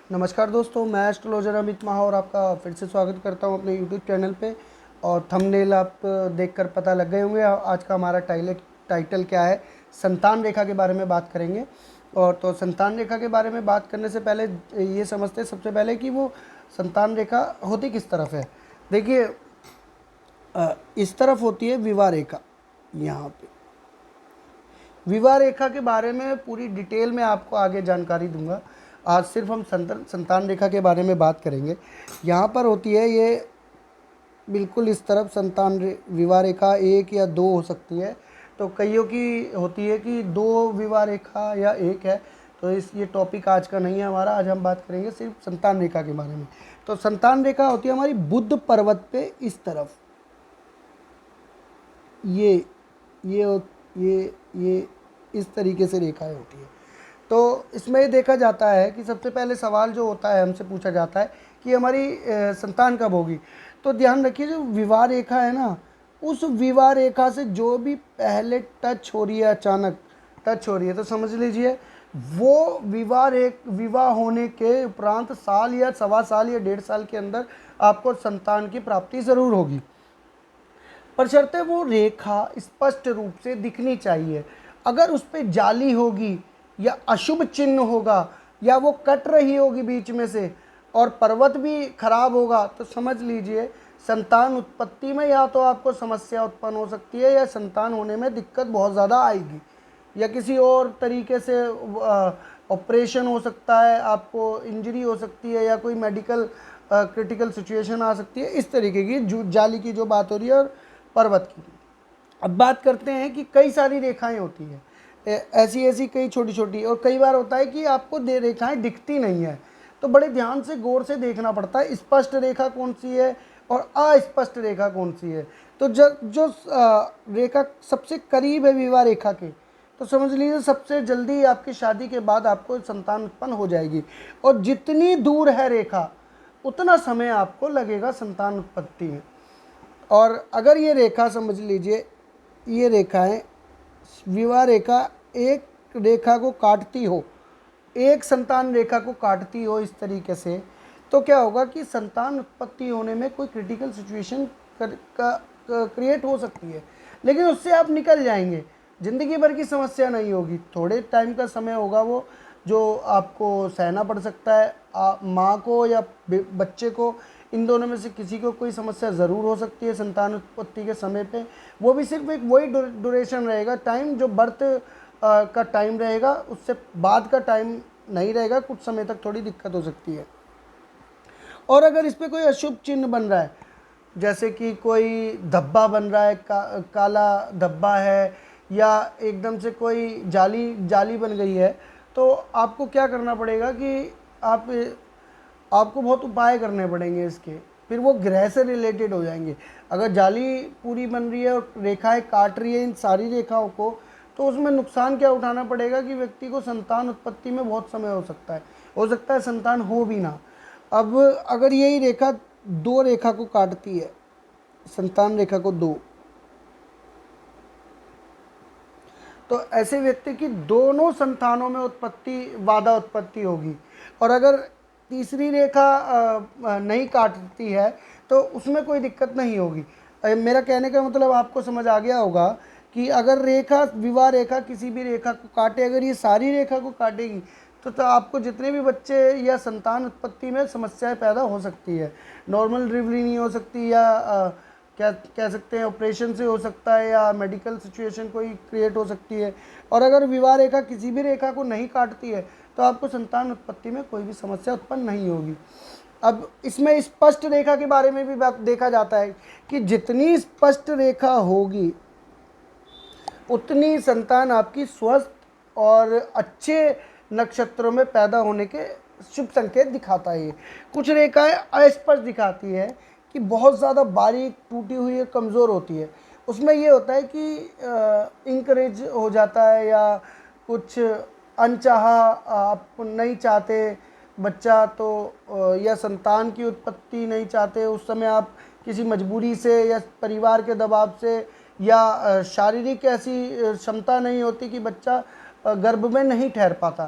नमस्कार दोस्तों, मैं एस्ट्रोलॉजर अमित महा और आपका फिर से स्वागत करता हूं अपने यूट्यूब चैनल पे। और थंबनेल आप देखकर पता लग गए होंगे आज का हमारा टाइटल क्या है। संतान रेखा के बारे में बात करेंगे। और तो संतान रेखा के बारे में बात करने से पहले ये समझते हैं सबसे पहले कि वो संतान रेखा होती किस तरफ है। देखिए, इस तरफ होती है विवाह रेखा। यहाँ पे विवाह रेखा के बारे में पूरी डिटेल में आपको आगे जानकारी दूंगा। आज सिर्फ हम संतान रेखा के बारे में बात करेंगे। यहाँ पर होती है ये बिल्कुल इस तरफ विवाह रेखा एक या दो हो सकती है। तो कईयों की होती है कि दो विवाह रेखा या एक है। तो ये टॉपिक आज का नहीं है हमारा। आज हम बात करेंगे सिर्फ संतान रेखा के बारे में। तो संतान रेखा होती है हमारी बुध पर्वत पे इस तरफ। ये ये ये इस तरीके से रेखाएं होती है। तो इसमें ये देखा जाता है कि सबसे पहले सवाल जो होता है हमसे पूछा जाता है कि हमारी संतान कब होगी। तो ध्यान रखिए, जो विवाह रेखा है ना, उस विवाह रेखा से जो भी पहले टच हो रही है, अचानक टच हो रही है, तो समझ लीजिए वो विवाह होने के उपरांत साल या सवा साल या 1.5 साल के अंदर आपको संतान की प्राप्ति ज़रूर होगी। बशर्ते वो रेखा स्पष्ट रूप से दिखनी चाहिए। अगर उस पर जाली होगी या अशुभ चिन्ह होगा या वो कट रही होगी बीच में से और पर्वत भी खराब होगा, तो समझ लीजिए संतान उत्पत्ति में या तो आपको समस्या उत्पन्न हो सकती है या संतान होने में दिक्कत बहुत ज़्यादा आएगी, या किसी और तरीके से ऑपरेशन हो सकता है, आपको इंजरी हो सकती है, या कोई मेडिकल क्रिटिकल सिचुएशन आ सकती है। इस तरीके की जाली की जो बात हो रही है और पर्वत की। अब बात करते हैं कि कई सारी रेखाएं होती हैं, ऐसी ऐसी कई छोटी छोटी, और कई बार होता है कि आपको रेखाएं दिखती नहीं है। तो बड़े ध्यान से गौर से देखना पड़ता है स्पष्ट रेखा कौन सी है और अस्पष्ट रेखा कौन सी है। तो जो रेखा सबसे करीब है विवाह रेखा के, तो समझ लीजिए सबसे जल्दी आपकी शादी के बाद आपको संतान उत्पन्न हो जाएगी। और जितनी दूर है रेखा उतना समय आपको लगेगा संतान उत्पत्ति में। और अगर ये रेखा समझ लीजिए, ये रेखाएं विवाह रेखा एक रेखा को काटती हो, एक संतान रेखा को काटती हो इस तरीके से, तो क्या होगा कि संतान उत्पत्ति होने में कोई क्रिटिकल सिचुएशन क्रिएट हो सकती है, लेकिन उससे आप निकल जाएंगे। ज़िंदगी भर की समस्या नहीं होगी, थोड़े टाइम का समय होगा वो जो आपको सहना पड़ सकता है। माँ को या बच्चे को, इन दोनों में से किसी को कोई समस्या ज़रूर हो सकती है संतान उत्पत्ति के समय पे। वो भी सिर्फ एक वही ड्यूरेशन रहेगा, टाइम जो बर्थ का टाइम रहेगा, उससे बाद का टाइम नहीं रहेगा। कुछ समय तक थोड़ी दिक्कत हो सकती है। और अगर इस पर कोई अशुभ चिन्ह बन रहा है, जैसे कि कोई धब्बा बन रहा है, काला धब्बा है, या एकदम से कोई जाली बन गई है, तो आपको क्या करना पड़ेगा कि आपको बहुत उपाय करने पड़ेंगे इसके। फिर वो ग्रह से रिलेटेड हो जाएंगे। अगर जाली पूरी बन रही है और रेखाएं काट रही है इन सारी रेखाओं को, तो उसमें नुकसान क्या उठाना पड़ेगा कि व्यक्ति को संतान उत्पत्ति में बहुत समय हो सकता है संतान हो भी ना। अब अगर यही रेखा दो रेखा को काटती है, संतान रेखा को दो, तो ऐसे व्यक्ति की दोनों संतानों में बाधा उत्पत्ति होगी। और अगर तीसरी रेखा नहीं काटती है तो उसमें कोई दिक्कत नहीं होगी। मेरा कहने का मतलब आपको समझ आ गया होगा कि अगर विवाह रेखा किसी भी रेखा को काटे, अगर ये सारी रेखा को काटेगी तो आपको जितने भी बच्चे या संतान उत्पत्ति में समस्याएं पैदा हो सकती है। नॉर्मल डिलीवरी नहीं हो सकती, या क्या कह सकते हैं ऑपरेशन से हो सकता है, या मेडिकल सिचुएशन कोई क्रिएट हो सकती है। और अगर विवाह रेखा किसी भी रेखा को नहीं काटती है तो आपको संतान उत्पत्ति में कोई भी समस्या उत्पन्न नहीं होगी। अब इसमें स्पष्ट रेखा के बारे में भी देखा जाता है कि जितनी स्पष्ट रेखा होगी उतनी संतान आपकी स्वस्थ और अच्छे नक्षत्रों में पैदा होने के शुभ संकेत दिखाता है। कुछ रेखाएं अस्पष्ट दिखाती है कि बहुत ज़्यादा बारीक टूटी हुई कमज़ोर होती है। उसमें ये होता है कि इंकरेज हो जाता है, या कुछ अनचाहा आप नहीं चाहते बच्चा, तो या संतान की उत्पत्ति नहीं चाहते, उस समय आप किसी मजबूरी से या परिवार के दबाव से, या शारीरिक ऐसी क्षमता नहीं होती कि बच्चा गर्भ में नहीं ठहर पाता,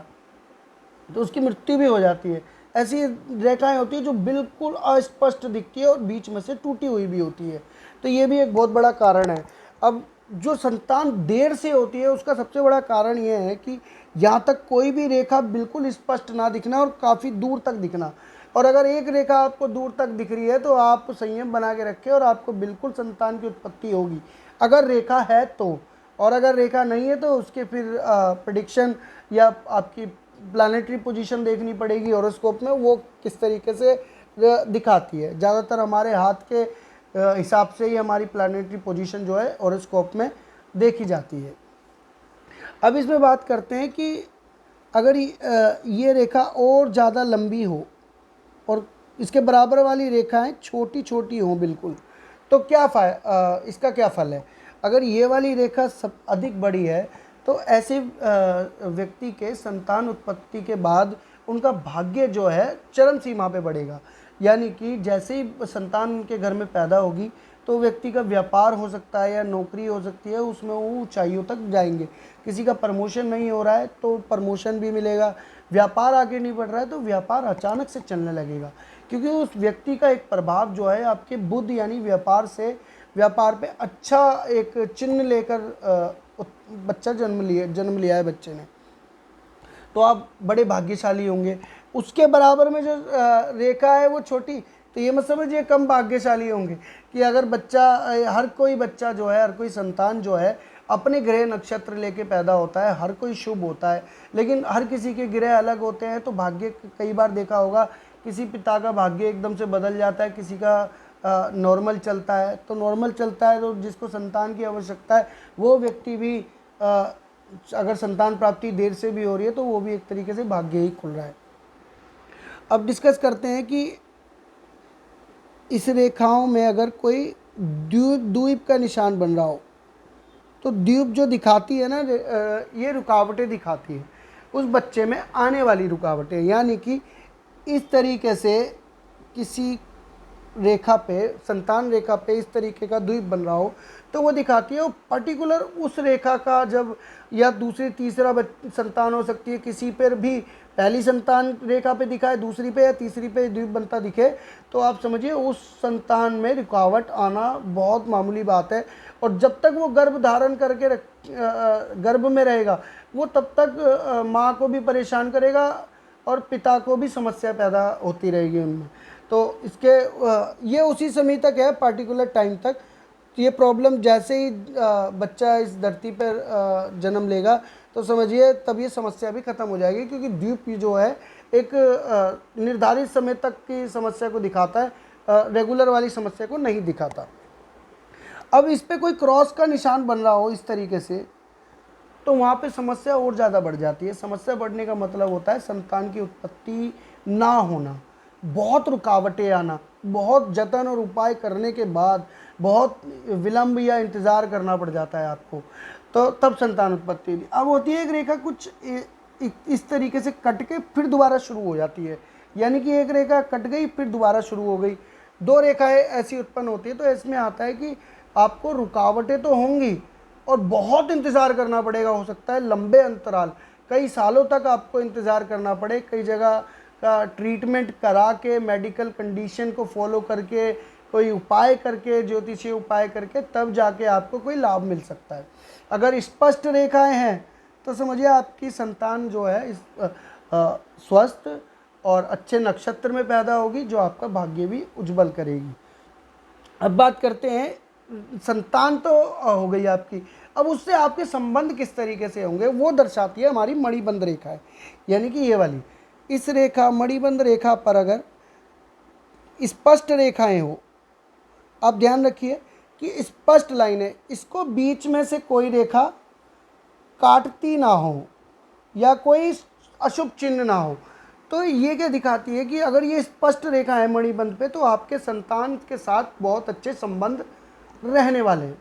तो उसकी मृत्यु भी हो जाती है। ऐसी रेखाएं होती है जो बिल्कुल अस्पष्ट दिखती है और बीच में से टूटी हुई भी होती है। तो ये भी एक बहुत बड़ा कारण है। अब जो संतान देर से होती है उसका सबसे बड़ा कारण ये है कि यहाँ तक कोई भी रेखा बिल्कुल स्पष्ट ना दिखना और काफ़ी दूर तक दिखना। और अगर एक रेखा आपको दूर तक दिख रही है तो आप संयम बना के रखें और आपको बिल्कुल संतान की उत्पत्ति होगी, अगर रेखा है तो। और अगर रेखा नहीं है तो उसके फिर प्रेडिक्शन या आपकी प्लानिटरी पोजीशन देखनी पड़ेगी हॉरोस्कोप में, वो किस तरीके से दिखाती है। ज़्यादातर हमारे हाथ के हिसाब से ही हमारी प्लानिटरी पोजीशन जो है हॉरोस्कोप में देखी जाती है। अब इसमें बात करते हैं कि अगर ये रेखा और ज़्यादा लंबी हो और इसके बराबर वाली रेखाएं छोटी छोटी हों बिल्कुल, तो इसका क्या फल है। अगर ये वाली रेखा सब अधिक बड़ी है तो ऐसे व्यक्ति के संतान उत्पत्ति के बाद उनका भाग्य जो है चरम सीमा पे बढ़ेगा। यानी कि जैसे ही संतान उनके घर में पैदा होगी तो व्यक्ति का व्यापार हो सकता है या नौकरी हो सकती है, उसमें वो ऊंचाइयों तक जाएंगे। किसी का प्रमोशन नहीं हो रहा है तो प्रमोशन भी मिलेगा, व्यापार आगे नहीं बढ़ रहा है तो व्यापार अचानक से चलने लगेगा, क्योंकि उस व्यक्ति का एक प्रभाव जो है आपके बुद्ध यानी व्यापार पे अच्छा एक चिन्ह लेकर बच्चा जन्म लिया है बच्चे ने, तो आप बड़े भाग्यशाली होंगे। उसके बराबर में जो रेखा है वो छोटी, तो ये मत समझिए कम भाग्यशाली होंगे। कि अगर हर कोई बच्चा जो है, हर कोई संतान जो है अपने ग्रह नक्षत्र लेके पैदा होता है, हर कोई शुभ होता है, लेकिन हर किसी के ग्रह अलग होते हैं। तो भाग्य कई बार देखा होगा किसी पिता का भाग्य एकदम से बदल जाता है, किसी का नॉर्मल चलता है। तो नॉर्मल चलता है तो जिसको संतान की आवश्यकता है वो व्यक्ति भी अगर संतान प्राप्ति देर से भी हो रही है तो वो भी एक तरीके से भाग्य ही खुल रहा है। अब डिस्कस करते हैं कि इस रेखाओं में अगर कोई द्वीप का निशान बन रहा हो तो द्वीप जो दिखाती है ना, ये रुकावटें दिखाती है उस बच्चे में आने वाली रुकावटें। यानी कि इस तरीके से किसी रेखा पे, संतान रेखा पे इस तरीके का द्वीप बन रहा हो तो वो दिखाती है। वो पर्टिकुलर उस रेखा का जब या दूसरी तीसरा संतान हो सकती है, किसी पर भी पहली संतान रेखा पे दिखाए, दूसरी पे या तीसरी पे द्वीप बनता दिखे, तो आप समझिए उस संतान में रुकावट आना बहुत मामूली बात है। और जब तक वो गर्भ धारण करके गर्भ में रहेगा वो तब तक माँ को भी परेशान करेगा और पिता को भी समस्या पैदा होती रहेगी उनमें। तो ये उसी समय तक है, पर्टिकुलर टाइम तक। ये प्रॉब्लम जैसे ही बच्चा इस धरती पर जन्म लेगा तो समझिए तब ये समस्या भी ख़त्म हो जाएगी, क्योंकि द्वीप जो है एक निर्धारित समय तक की समस्या को दिखाता है, रेगुलर वाली समस्या को नहीं दिखाता। अब इस पर कोई क्रॉस का निशान बन रहा हो इस तरीके से तो वहाँ पे समस्या और ज़्यादा बढ़ जाती है। समस्या बढ़ने का मतलब होता है संतान की उत्पत्ति ना होना, बहुत रुकावटें आना, बहुत जतन और उपाय करने के बाद बहुत विलंब या इंतज़ार करना पड़ जाता है आपको, तो तब संतान उत्पत्ति होती। अब होती है एक रेखा कुछ इस तरीके से कट के फिर दोबारा शुरू हो जाती है। यानी कि एक रेखा कट गई फिर दोबारा शुरू हो गई, दो रेखाएं ऐसी उत्पन्न होती है। तो इसमें आता है कि आपको रुकावटें तो होंगी और बहुत इंतज़ार करना पड़ेगा। हो सकता है लंबे अंतराल, कई सालों तक आपको इंतज़ार करना पड़े, कई जगह का ट्रीटमेंट करा के, मेडिकल कंडीशन को फॉलो करके, कोई उपाय करके, ज्योतिषीय उपाय करके, तब जाके आपको कोई लाभ मिल सकता है। अगर स्पष्ट रेखाएं हैं तो समझिए आपकी संतान जो है स्वस्थ और अच्छे नक्षत्र में पैदा होगी, जो आपका भाग्य भी उज्जवल करेगी। अब बात करते हैं, संतान तो हो गई आपकी, अब उससे आपके संबंध किस तरीके से होंगे वो दर्शाती है हमारी मणिबंध रेखा है। यानी कि ये वाली इस रेखा, मणिबंध रेखा पर अगर स्पष्ट रेखाएं हो, आप ध्यान रखिए कि स्पष्ट लाइन है, इसको बीच में से कोई रेखा काटती ना हो या कोई अशुभ चिन्ह ना हो, तो ये क्या दिखाती है कि अगर ये स्पष्ट रेखा है मणिबंध पे तो आपके संतान के साथ बहुत अच्छे संबंध रहने वाले हैं,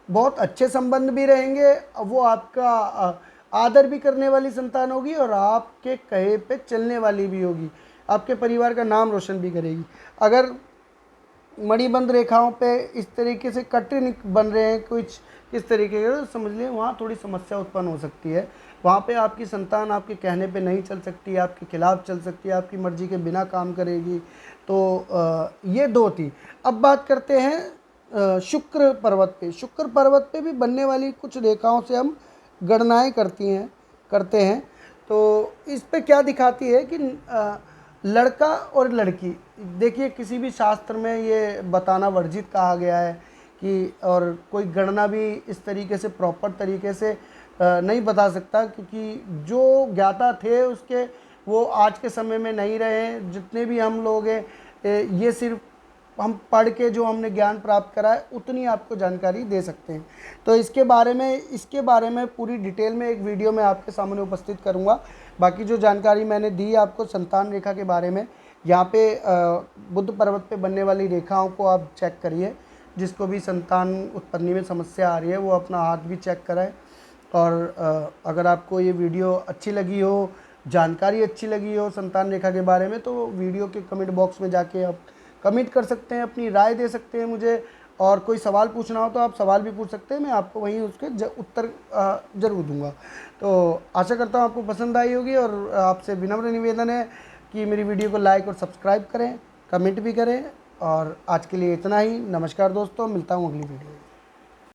बहुत अच्छे संबंध भी रहेंगे। वो आपका आदर भी करने वाली संतान होगी और आपके कहे पे चलने वाली भी होगी, आपके परिवार का नाम रोशन भी करेगी। अगर मणिबंध रेखाओं पे इस तरीके से कट बन रहे हैं कुछ इस तरीके के, तो समझ लिए वहाँ थोड़ी समस्या उत्पन्न हो सकती है। वहाँ पे आपकी संतान आपके कहने पे नहीं चल सकती, आपके खिलाफ चल सकती है, आपकी मर्ज़ी के बिना काम करेगी। तो ये दो थी। अब बात करते हैं शुक्र पर्वत पे। शुक्र पर्वत पे भी बनने वाली कुछ रेखाओं से हम गणनाएं करते हैं। तो इस पे क्या दिखाती है कि लड़का और लड़की, देखिए किसी भी शास्त्र में ये बताना वर्जित कहा गया है कि, और कोई गणना भी इस तरीके से प्रॉपर तरीके से नहीं बता सकता, क्योंकि जो ज्ञाता थे उसके वो आज के समय में नहीं रहे। जितने भी हम लोग हैं, ये सिर्फ हम पढ़ के जो हमने ज्ञान प्राप्त करा है उतनी आपको जानकारी दे सकते हैं। तो इसके बारे में पूरी डिटेल में एक वीडियो में आपके सामने उपस्थित करूंगा। बाकी जो जानकारी मैंने दी आपको संतान रेखा के बारे में, यहाँ पे बुध पर्वत पे बनने वाली रेखाओं को आप चेक करिए। जिसको भी संतान उत्पत्ति में समस्या आ रही है वो अपना हाथ भी चेक कराए। और अगर आपको ये वीडियो अच्छी लगी हो, जानकारी अच्छी लगी हो संतान रेखा के बारे में, तो वीडियो के कमेंट बॉक्स में जाके आप कमेंट कर सकते हैं, अपनी राय दे सकते हैं मुझे। और कोई सवाल पूछना हो तो आप सवाल भी पूछ सकते हैं, मैं आपको वहीं उसके उत्तर ज़रूर दूंगा। तो आशा करता हूँ आपको पसंद आई होगी, और आपसे विनम्र निवेदन है कि मेरी वीडियो को लाइक और सब्सक्राइब करें, कमेंट भी करें। और आज के लिए इतना ही। नमस्कार दोस्तों, मिलता हूँ अगली वीडियो में।